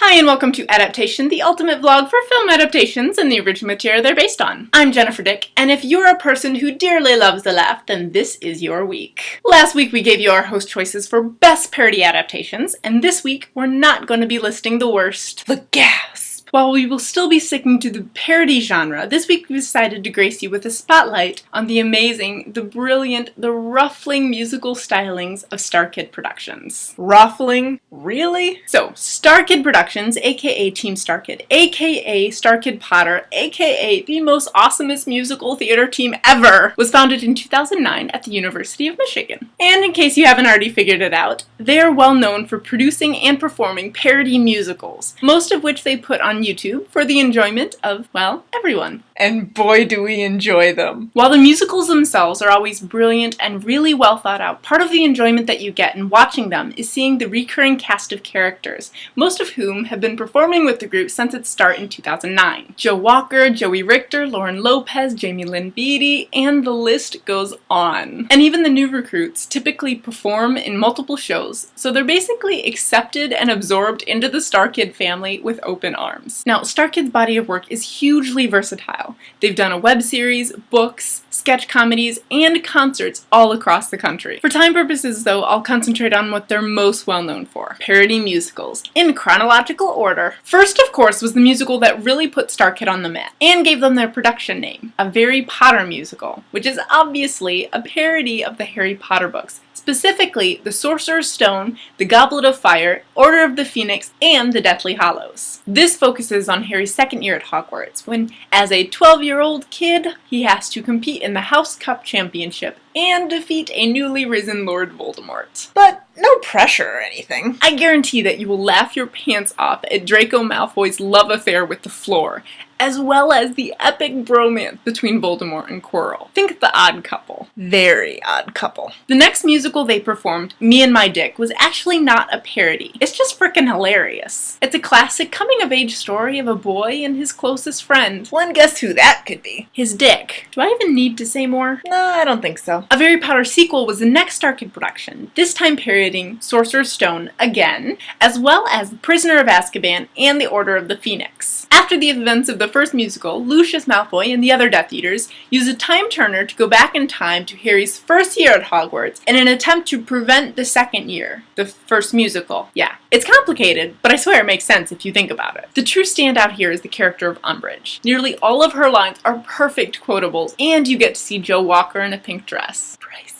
Hi and welcome to Adaptation, the ultimate vlog for film adaptations and the original material they're based on. I'm Jennifer Dick, and if you're a person who dearly loves a laugh, then this is your week. Last week we gave you our host choices for best parody adaptations, and this week we're not going to be listing the worst. The gasp! While we will still be sticking to the parody genre, this week we decided to grace you with a spotlight on the amazing, the brilliant, the ruffling musical stylings of Starkid Productions. Ruffling? Really? So, Starkid Productions, aka Team Starkid, aka Starkid Potter, aka the most awesomest musical theater team ever, was founded in 2009 at the University of Michigan. And in case you haven't already figured it out, they are well known for producing and performing parody musicals, most of which they put on YouTube for the enjoyment of, well, everyone. And boy do we enjoy them. While the musicals themselves are always brilliant and really well thought out, part of the enjoyment that you get in watching them is seeing the recurring cast of characters, most of whom have been performing with the group since its start in 2009. Joe Walker, Joey Richter, Lauren Lopez, Jamie Lynn Beatty, and the list goes on. And even the new recruits typically perform in multiple shows, so they're basically accepted and absorbed into the Starkid family with open arms. Now, Starkid's body of work is hugely versatile. They've done a web series, books, sketch comedies, and concerts all across the country. For time purposes, though, I'll concentrate on what they're most well known for: parody musicals, in chronological order. First, of course, was the musical that really put Starkid on the map, and gave them their production name, a Harry Potter musical, which is obviously a parody of the Harry Potter books, specifically the Sorcerer's Stone, the Goblet of Fire, Order of the Phoenix, and the Deathly Hallows. This focuses on Harry's second year at Hogwarts, when, as a 12-year-old kid, he has to compete in the House Cup Championship and defeat a newly risen Lord Voldemort. But no pressure or anything. I guarantee that you will laugh your pants off at Draco Malfoy's love affair with the floor, as well as the epic bromance between Voldemort and Quirrell. Think The Odd Couple. Very Odd Couple. The next musical they performed, Me and My Dick, was actually not a parody. It's just frickin' hilarious. It's a classic coming-of-age story of a boy and his closest friend. Well, and guess who that could be? His dick. Do I even need to say more? No, I don't think so. A Harry Potter sequel was the next Starkid production, this time parodying Sorcerer's Stone again, as well as Prisoner of Azkaban and the Order of the Phoenix. After the events of the first musical, Lucius Malfoy and the other Death Eaters use a time turner to go back in time to Harry's first year at Hogwarts in an attempt to prevent the second year, the first musical. Yeah, it's complicated, but I swear it makes sense if you think about it. The true standout here is the character of Umbridge. Nearly all of her lines are perfect quotables, and you get to see Joe Walker in a pink dress. Priceless.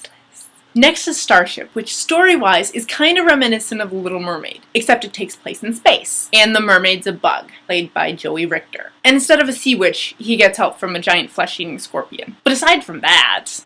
Next is Starship, which story-wise is kind of reminiscent of The Little Mermaid, except it takes place in space. And the mermaid's a bug, played by Joey Richter. And instead of a sea witch, he gets help from a giant flesh-eating scorpion. But aside from that,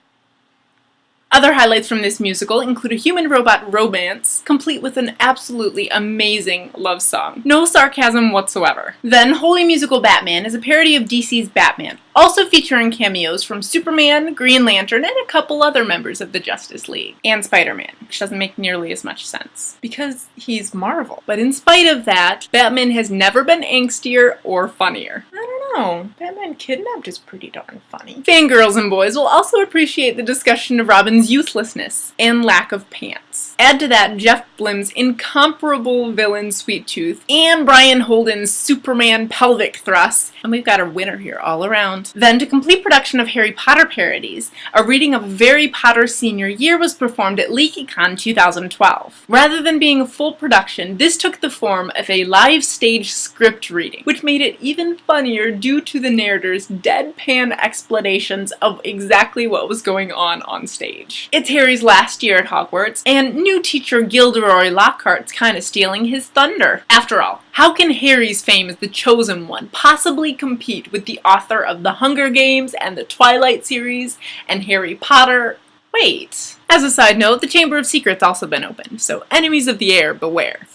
other highlights from this musical include a human-robot romance, complete with an absolutely amazing love song. No sarcasm whatsoever. Then, Holy Musical Batman is a parody of DC's Batman, also featuring cameos from Superman, Green Lantern, and a couple other members of the Justice League. And Spider-Man, which doesn't make nearly as much sense, because he's Marvel. But in spite of that, Batman has never been angstier or funnier. I don't know, Batman Kidnapped is pretty darn funny. Fangirls and boys will also appreciate the discussion of Robin's uselessness and lack of pants. Add to that Jeff Blim's incomparable villain Sweet Tooth and Brian Holden's Superman pelvic thrusts, and we've got a winner here all around. Then, to complete production of Harry Potter parodies, a reading of Harry Potter Senior Year was performed at LeakyCon 2012. Rather than being a full production, this took the form of a live stage script reading, which made it even funnier due to the narrator's deadpan explanations of exactly what was going on stage. It's Harry's last year at Hogwarts, and new teacher Gilderoy Lockhart's kind of stealing his thunder. After all, how can Harry's fame as the Chosen One possibly compete with the author of The Hunger Games and the Twilight series and Harry Potter? Wait. As a side note, the Chamber of Secrets also been opened, so enemies of the air, beware.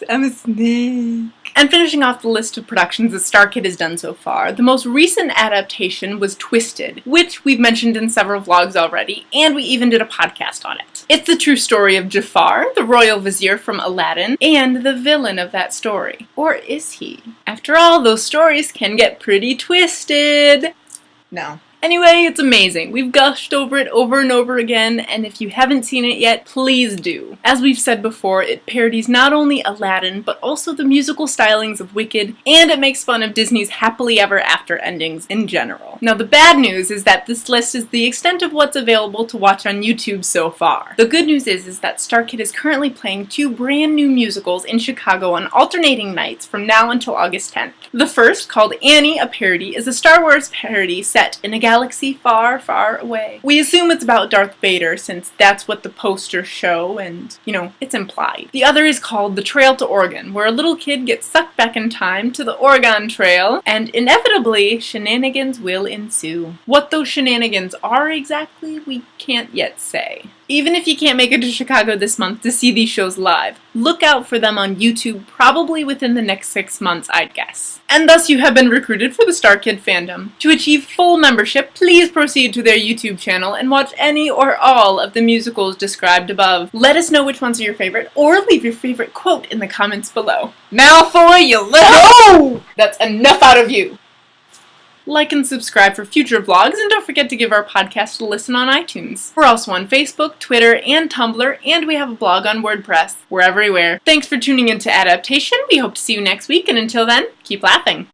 I'm a snake. And finishing off the list of productions that Starkid has done so far, the most recent adaptation was Twisted, which we've mentioned in several vlogs already, and we even did a podcast on it. It's the true story of Jafar, the royal vizier from Aladdin, and the villain of that story. Or is he? After all, those stories can get pretty twisted. No. Anyway, it's amazing. We've gushed over it over and over again, and if you haven't seen it yet, please do. As we've said before, it parodies not only Aladdin, but also the musical stylings of Wicked, and it makes fun of Disney's happily ever after endings in general. Now, the bad news is that this list is the extent of what's available to watch on YouTube so far. The good news is that Starkid is currently playing 2 brand new musicals in Chicago on alternating nights from now until August 10th. The first, called Annie, a Parody, is a Star Wars parody set in a galaxy far, far away. We assume it's about Darth Vader since that's what the posters show and, you know, it's implied. The other is called The Trail to Oregon, where a little kid gets sucked back in time to the Oregon Trail and inevitably shenanigans will ensue. What those shenanigans are exactly, we can't yet say. Even if you can't make it to Chicago this month to see these shows live, look out for them on YouTube probably within the next 6 months, I'd guess. And thus you have been recruited for the Starkid fandom. To achieve full membership, please proceed to their YouTube channel and watch any or all of the musicals described above. Let us know which ones are your favorite, or leave your favorite quote in the comments below. Malfoy, you little— That's enough out of you! Like and subscribe for future vlogs, and don't forget to give our podcast a listen on iTunes. We're also on Facebook, Twitter, and Tumblr, and we have a blog on WordPress. We're everywhere. Thanks for tuning in to Adaptation. We hope to see you next week, and until then, keep laughing.